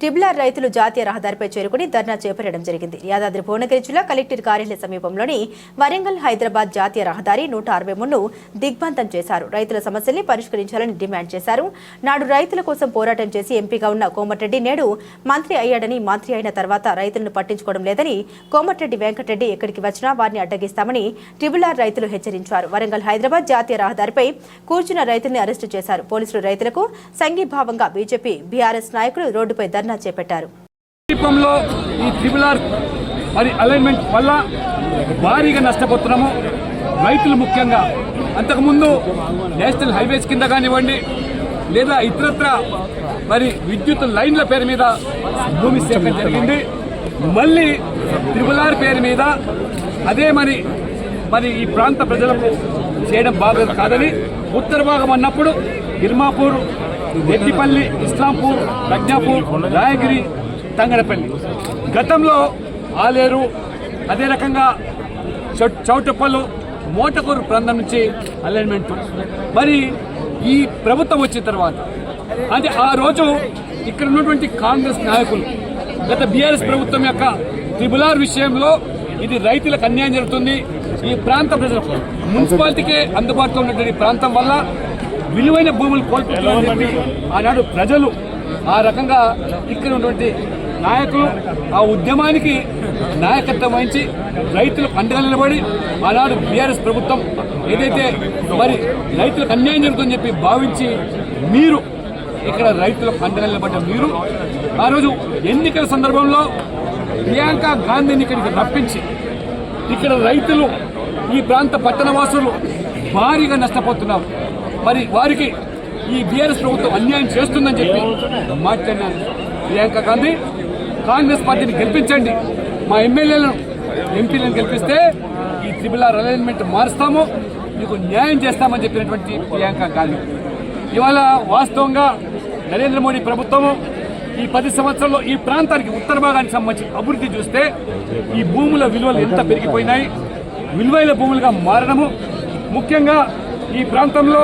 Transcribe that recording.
Triple రైతులు జాతీయ రహదారిపై చేరుకుని ధర్నా చేపట్టడం జరిగింది. యాదాద్రి భువనగిరి జిల్లా కలెక్టర్ కార్యాలయ సమీపంలోని వరంగల్ హైదరాబాద్ జాతీయ రహదారి 163ను దిగ్బంధం చేశారు. రైతుల సమస్యల్ని పరిష్కరించాలని డిమాండ్ చేశారు. నాడు రైతుల కోసం పోరాటం చేసి ఎంపీగా ఉన్న కోమటిరెడ్డి నేడు మంత్రి అయ్యాడని, మంత్రి అయిన తర్వాత రైతులను పట్టించుకోవడం లేదని, కోమటిరెడ్డి వెంకటరెడ్డి ఎక్కడికి వచ్చినా వారిని అడ్డగిస్తామని ట్రిబుల్ రైతులు హెచ్చరించారు. వరంగల్ హైదరాబాద్ జాతీయ రహదారిపై కూర్చున్న రైతుల్ని అరెస్టు చేశారు. పోలీసులు రైతులకు సంఘీభావంగా బీజేపీ, బీఆర్ఎస్ నాయకులు రోడ్డుపై ధర్నా చేపట్టారు. సమీపంలో ఈ ట్రిబుల్ ఆర్ మరి అలైన్మెంట్ వల్ల భారీగా నష్టపోతున్నాము రైతులు. ముఖ్యంగా అంతకుముందు నేషనల్ హైవేస్ కింద కానివ్వండి, లేదా ఇతరత్ర మరి విద్యుత్ లైన్ల పేరు మీద భూమి సేకరణ జరిగింది. మళ్ళీ ట్రిబుల్ ఆర్ పేరు మీద అదే మరి ఈ ప్రాంత ప్రజలకు చేయడం బాగా కాదని ఉత్తర భాగం అన్నప్పుడు గిర్మాపూర్, రెడ్డిపల్లి, ఇస్లాంపూర్, ప్రజ్ఞాపూర్, రాయగిరి, తంగడపల్లి, గతంలో ఆలేరు, అదే రకంగా చౌటప్పలు, మోటకూరు ప్రాంతం నుంచి అలైన్మెంట్. మరి ఈ ప్రభుత్వం వచ్చిన తర్వాత అంటే ఆ రోజు ఇక్కడ ఉన్నటువంటి కాంగ్రెస్ నాయకులు గత బీఆర్ఎస్ ప్రభుత్వం యొక్క ట్రిబుల్ ఆర్ విషయంలో ఇది రైతులకు అన్యాయం జరుగుతుంది, ఈ ప్రాంత ప్రజలకు మున్సిపాలిటీకే అందుబాటులో ఉన్నటువంటి ప్రాంతం వల్ల విలువైన భూములు కోల్పోతున్నారని ఆనాడు ప్రజలు ఆ రకంగా ఇక్కడ ఉన్నటువంటి నాయకులు ఆ ఉద్యమానికి నాయకత్వం వహించి రైతులకు అండగా నిలబడి ఆనాడు బీఆర్ఎస్ ప్రభుత్వం ఏదైతే మరి రైతులకు అన్యాయం జరుగుతుందని చెప్పి భావించి మీరు ఇక్కడ రైతులకు అండగా నిలబడ్డ మీరు ఆ రోజు ఎన్నికల సందర్భంలో ప్రియాంక గాంధీని ఇక్కడికి రప్పించి ఇక్కడ రైతులు ఈ ప్రాంత పట్టణవాసులు భారీగా నష్టపోతున్నారు, మరి వారికి ఈ బీఆర్ఎస్ ప్రభుత్వం అన్యాయం చేస్తుందని చెప్పి మాట్లాడినారు. ప్రియాంక గాంధీ కాంగ్రెస్ పార్టీని గెలిపించండి, మా ఎమ్మెల్యేలను ఎంపీలను గెలిపిస్తే ఈ ట్రిబుల్ ఆర్ అలైన్మెంట్ మారుస్తాము, మీకు న్యాయం చేస్తామని చెప్పినటువంటి ప్రియాంక గాంధీ ఇవాళ వాస్తవంగా నరేంద్ర మోడీ ప్రభుత్వము ఈ 10 సంవత్సరాల్లో ఈ ప్రాంతానికి ఉత్తర భాగానికి సంబంధించి అభివృద్ధి చూస్తే ఈ భూముల విలువలు ఎంత పెరిగిపోయినాయి, విలువైన భూములుగా మారడము. ముఖ్యంగా ఈ ప్రాంతంలో